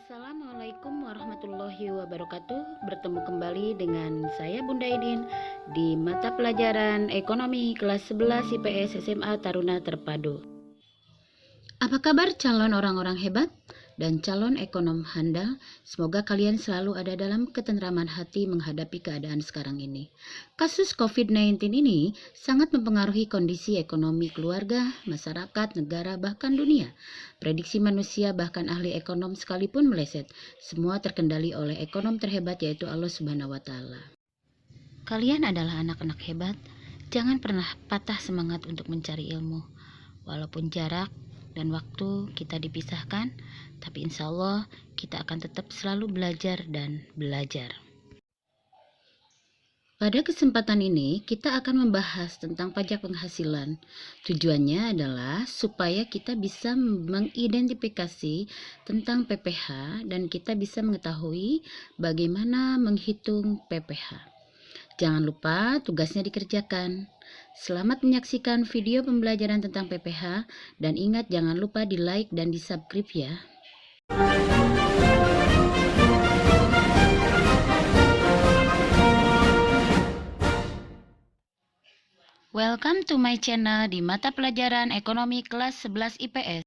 Assalamualaikum warahmatullahi wabarakatuh. Bertemu kembali dengan saya Bunda Idin di mata pelajaran Ekonomi kelas 11 IPS SMA Taruna Terpadu. Apa kabar calon orang-orang hebat dan calon ekonom handal? Semoga kalian selalu ada dalam ketentraman hati menghadapi keadaan sekarang ini. Kasus COVID-19 ini sangat mempengaruhi kondisi ekonomi keluarga, masyarakat, negara, bahkan dunia. Prediksi manusia bahkan ahli ekonom sekalipun meleset. Semua terkendali oleh ekonom terhebat yaitu Allah Subhanahu wa Ta'ala. Kalian adalah anak-anak hebat. Jangan pernah patah semangat untuk mencari ilmu. Walaupun jarak dan waktu kita dipisahkan, tapi insya Allah kita akan tetap selalu belajar dan belajar. Pada kesempatan ini kita akan membahas tentang pajak penghasilan. Tujuannya adalah supaya kita bisa mengidentifikasi tentang PPh dan kita bisa mengetahui bagaimana menghitung PPh. Jangan lupa tugasnya dikerjakan. Selamat menyaksikan video pembelajaran tentang PPh dan ingat jangan lupa di like dan di subscribe ya. Welcome to my channel di mata pelajaran Ekonomi kelas 11 IPS.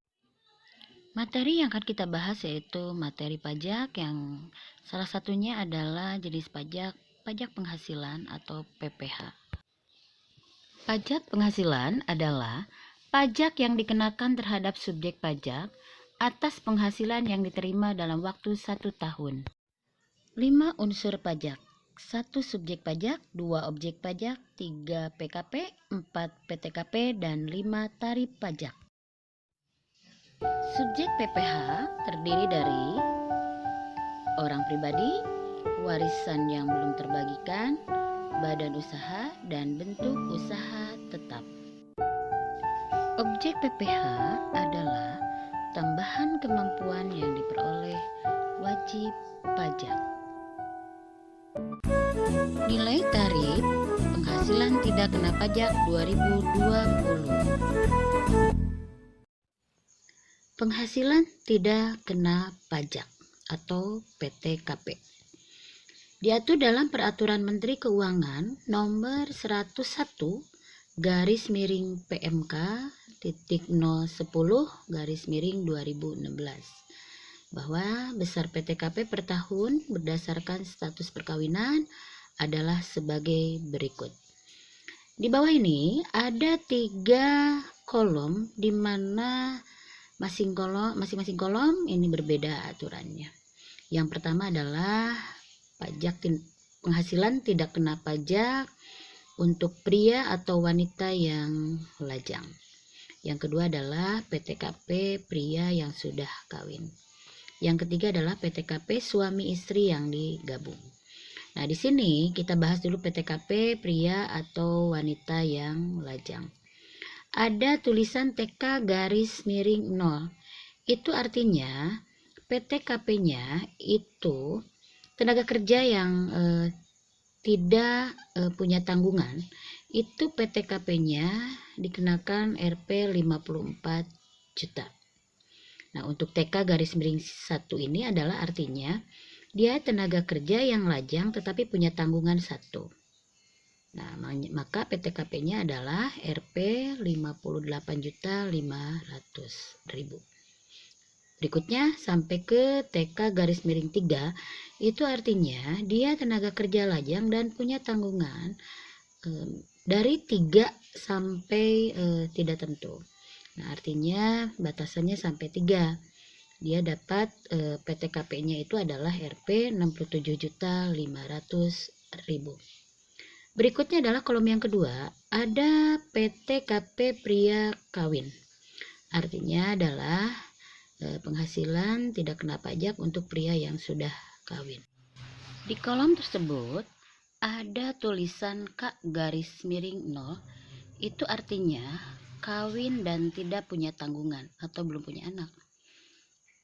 Materi yang akan kita bahas yaitu materi pajak yang salah satunya adalah jenis pajak penghasilan atau PPh. Pajak penghasilan adalah pajak yang dikenakan terhadap subjek pajak atas penghasilan yang diterima dalam waktu 1 tahun. 5 unsur pajak, 1 subjek pajak, 2 objek pajak, 3 PKP, 4 PTKP, dan 5 tarif pajak. Subjek PPh terdiri dari orang pribadi, warisan yang belum terbagikan, badan usaha, dan bentuk usaha tetap. Objek PPh adalah tambahan kemampuan yang diperoleh wajib pajak. Nilai tarif penghasilan tidak kena pajak 2020. Penghasilan tidak kena pajak atau PTKP diatur dalam Peraturan Menteri Keuangan Nomor 101/PMK.010/2016 bahwa besar PTKP per tahun berdasarkan status perkawinan adalah sebagai berikut. Di bawah ini ada 3 kolom di mana masing-masing kolom ini berbeda aturannya. Yang pertama adalah pajak penghasilan tidak kena pajak untuk pria atau wanita yang lajang. Yang kedua adalah PTKP pria yang sudah kawin. Yang ketiga adalah PTKP suami istri yang digabung. Nah, di sini kita bahas dulu PTKP pria atau wanita yang lajang. Ada tulisan TK_0. Itu artinya PTKP-nya itu tenaga kerja yang tidak punya tanggungan, itu PTKP-nya dikenakan Rp 54 juta. Nah, untuk TK_1 ini adalah artinya dia tenaga kerja yang lajang tetapi punya tanggungan 1. Nah, maka PTKP-nya adalah Rp 58.500.000. Berikutnya sampai ke TK_3, itu artinya dia tenaga kerja lajang dan punya tanggungan dari 3 sampai tidak tentu. Nah, artinya batasannya sampai 3. Dia dapat PTKP-nya itu adalah Rp 67.500.000. Berikutnya adalah kolom yang kedua, ada PTKP pria kawin. Artinya adalah penghasilan tidak kena pajak untuk pria yang sudah kawin. Di kolom tersebut ada tulisan K_0, itu artinya kawin dan tidak punya tanggungan atau belum punya anak.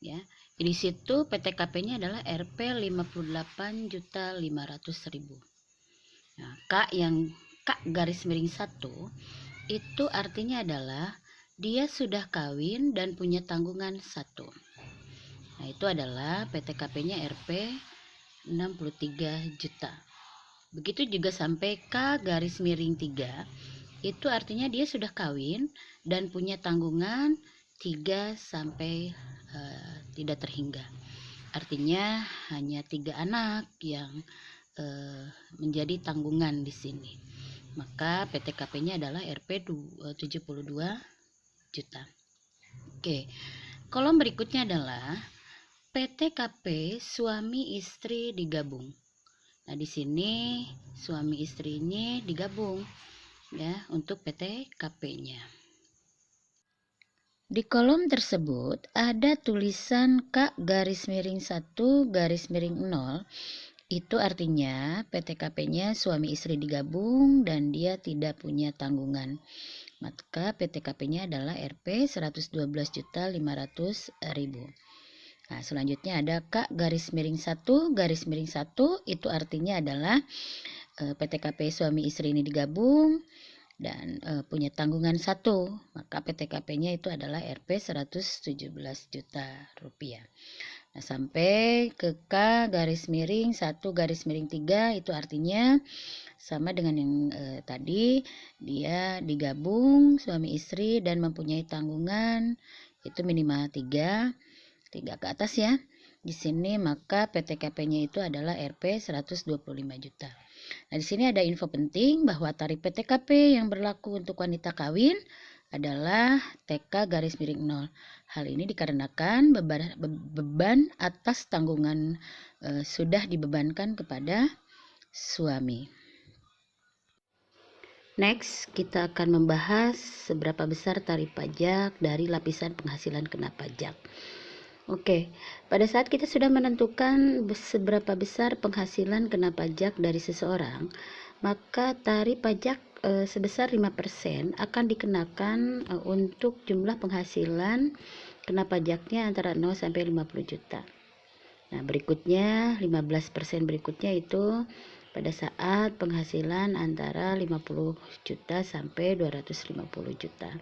Ya, di situ PTKP-nya adalah Rp 58.500.000. Nah, K_1 itu artinya adalah dia sudah kawin dan punya tanggungan 1. Nah, itu adalah PTKP-nya Rp 63 juta. Begitu juga sampai K-3, itu artinya dia sudah kawin dan punya tanggungan 3 sampai tidak terhingga. Artinya hanya 3 anak yang menjadi tanggungan di sini. Maka PTKP-nya adalah Rp 72 juta. Oke. Kolom berikutnya adalah PTKP suami istri digabung. Nah, di sini suami istri ini digabung ya untuk PTKP-nya. Di kolom tersebut ada tulisan K-1-0, itu artinya PTKP-nya suami istri digabung dan dia tidak punya tanggungan. Maka PTKP-nya adalah Rp 112.500.000. Nah, selanjutnya ada K-1, itu artinya adalah PTKP suami istri ini digabung dan punya tanggungan 1, maka PTKP-nya itu adalah Rp 117 juta rupiah. Nah, sampai ke K-1-3 itu artinya sama dengan yang tadi, dia digabung suami istri dan mempunyai tanggungan itu minimal 3 ke atas ya. Di sini maka PTKP-nya itu adalah Rp 125 juta. Nah, di sini ada info penting bahwa tarif PTKP yang berlaku untuk wanita kawin adalah TK-0. Hal ini dikarenakan beban atas tanggungan sudah dibebankan kepada suami. Next, kita akan membahas seberapa besar tarif pajak dari lapisan penghasilan kena pajak. Oke, pada saat kita sudah menentukan seberapa besar penghasilan kena pajak dari seseorang, maka tarif pajak sebesar 5% akan dikenakan untuk jumlah penghasilan kena pajaknya antara 0 sampai 50 juta. Nah, berikutnya 15% berikutnya itu pada saat penghasilan antara 50 juta sampai 250 juta.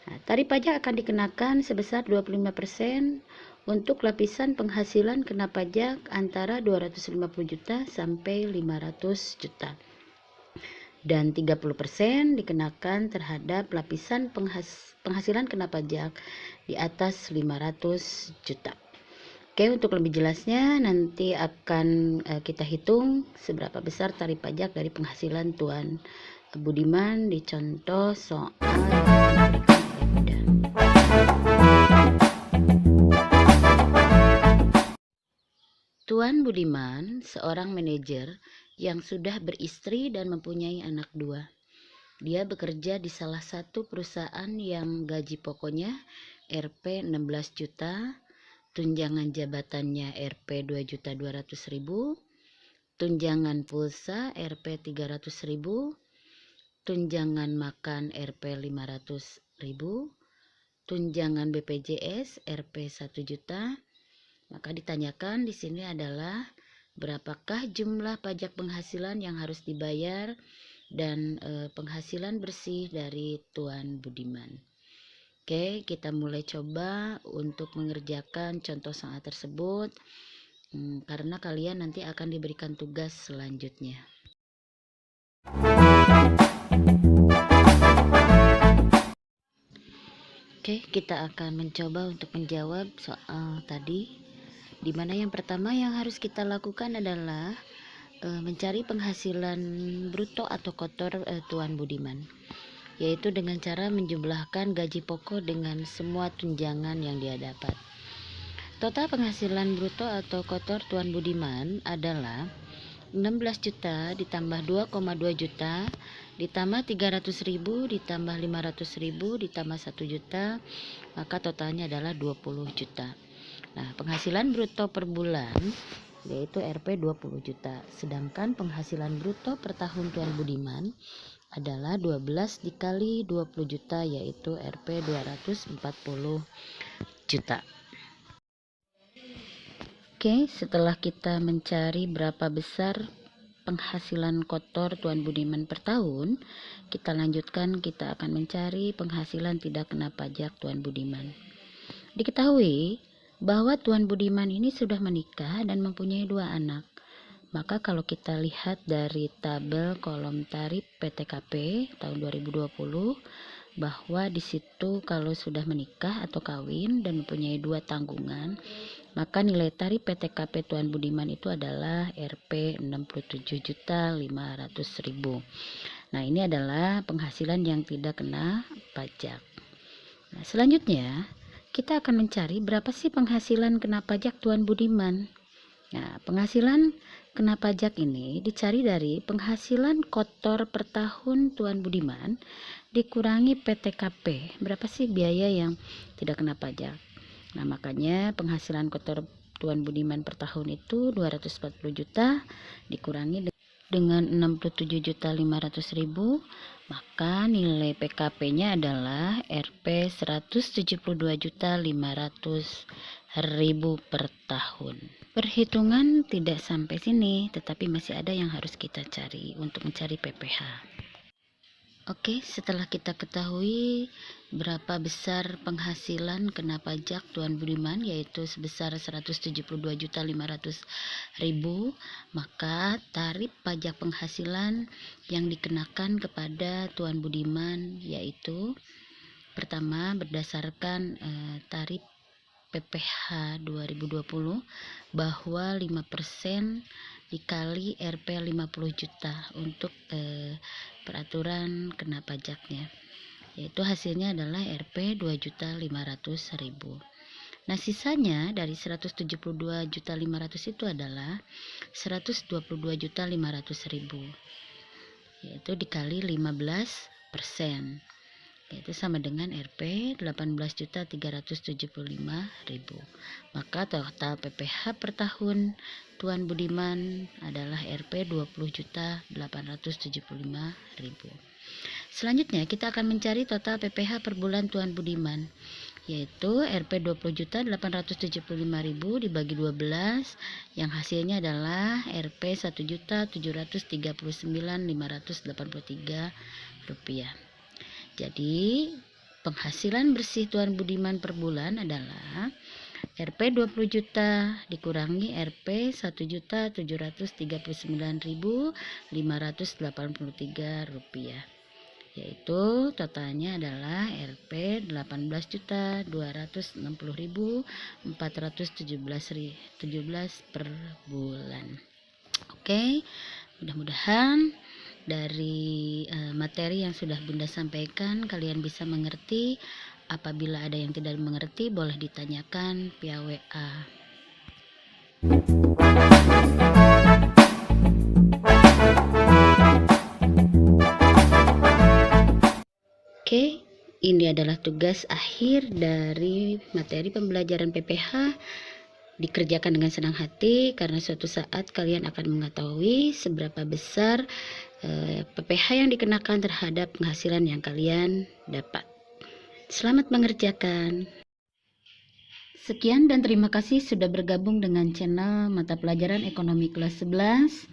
Nah, tarif pajak akan dikenakan sebesar 25% untuk lapisan penghasilan kena pajak antara 250 juta sampai 500 juta. Dan 30% dikenakan terhadap lapisan penghasilan kena pajak di atas 500 juta. Oke, untuk lebih jelasnya nanti akan kita hitung seberapa besar tarif pajak dari penghasilan Tuan Budiman di contoh soal Tuan Budiman seorang manajer yang sudah beristri dan mempunyai anak 2. Dia bekerja di salah satu perusahaan yang gaji pokoknya Rp 16 juta, tunjangan jabatannya Rp 2.200.000, tunjangan pulsa Rp 300.000, tunjangan makan Rp 500.000, tunjangan BPJS Rp 1 juta. Maka ditanyakan di sini adalah berapakah jumlah pajak penghasilan yang harus dibayar dan penghasilan bersih dari Tuan Budiman. Oke, kita mulai coba untuk mengerjakan contoh soal tersebut karena kalian nanti akan diberikan tugas selanjutnya. Oke, kita akan mencoba untuk menjawab soal tadi. Di mana yang pertama yang harus kita lakukan adalah mencari penghasilan bruto atau kotor Tuan Budiman, yaitu dengan cara menjumlahkan gaji pokok dengan semua tunjangan yang dia dapat. Total penghasilan bruto atau kotor Tuan Budiman adalah 16 juta ditambah 2,2 juta ditambah 300.000 ditambah 500.000 ditambah 1 juta, maka totalnya adalah 20 juta. Nah, penghasilan bruto per bulan yaitu Rp 20 juta. Sedangkan penghasilan bruto per tahun Tuan Budiman adalah 12 dikali 20 juta yaitu Rp 240 juta. Oke, setelah kita mencari berapa besar penghasilan kotor Tuan Budiman per tahun, kita lanjutkan, kita akan mencari penghasilan tidak kena pajak Tuan Budiman. Diketahui bahwa Tuan Budiman ini sudah menikah dan mempunyai 2 anak. Maka kalau kita lihat dari tabel kolom tarif PTKP tahun 2020, bahwa di situ kalau sudah menikah atau kawin dan mempunyai 2 tanggungan, maka nilai tarif PTKP Tuan Budiman itu adalah Rp 67.500.000. Nah, ini adalah penghasilan yang tidak kena pajak. Nah, selanjutnya kita akan mencari berapa sih penghasilan kena pajak Tuan Budiman. Nah, penghasilan kena pajak ini dicari dari penghasilan kotor per tahun Tuan Budiman dikurangi PTKP. Berapa sih biaya yang tidak kena pajak? Nah, makanya penghasilan kotor Tuan Budiman per tahun itu 240 juta dikurangi dengan 67.500.000, maka nilai PKP-nya adalah Rp 172.500.000 per tahun. Perhitungan tidak sampai sini, tetapi masih ada yang harus kita cari untuk mencari PPh. Oke, setelah kita ketahui berapa besar penghasilan kena pajak Tuan Budiman, yaitu sebesar 172.500.000, maka tarif pajak penghasilan yang dikenakan kepada Tuan Budiman yaitu pertama berdasarkan tarif PPh 2020 bahwa 5% dikali Rp 50 juta untuk peraturan kena pajaknya, yaitu hasilnya adalah Rp 2.500.000. Nah, sisanya dari 172.500.000 itu adalah 122.500.000, yaitu dikali 15%, yaitu sama dengan Rp 18.375.000. Maka total PPh per tahun Tuan Budiman adalah Rp 20.875.000. Selanjutnya kita akan mencari total PPh per bulan Tuan Budiman, yaitu Rp 20.875.000 dibagi 12, yang hasilnya adalah Rp 1.739.583 rupiah. Jadi penghasilan bersih Tuan Budiman per bulan adalah Rp 20 juta dikurangi Rp 1.739.583 rupiah, yaitu totalnya adalah Rp 18.260.417 per bulan. Oke, mudah-mudahan dari materi yang sudah Bunda sampaikan kalian bisa mengerti. Apabila ada yang tidak mengerti boleh ditanyakan via WA. Oke, ini adalah tugas akhir dari materi pembelajaran PPh. Dikerjakan dengan senang hati karena suatu saat kalian akan mengetahui seberapa besar PPh yang dikenakan terhadap penghasilan yang kalian dapat. Selamat mengerjakan. Sekian dan terima kasih sudah bergabung dengan channel mata pelajaran ekonomi kelas 11.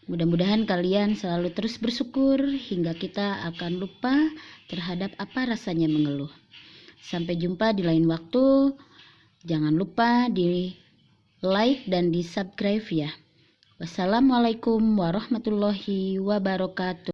Mudah-mudahan kalian selalu terus bersyukur hingga kita akan lupa terhadap apa rasanya mengeluh. Sampai jumpa di lain waktu. Jangan lupa di like dan di subscribe ya. Wassalamualaikum warahmatullahi wabarakatuh.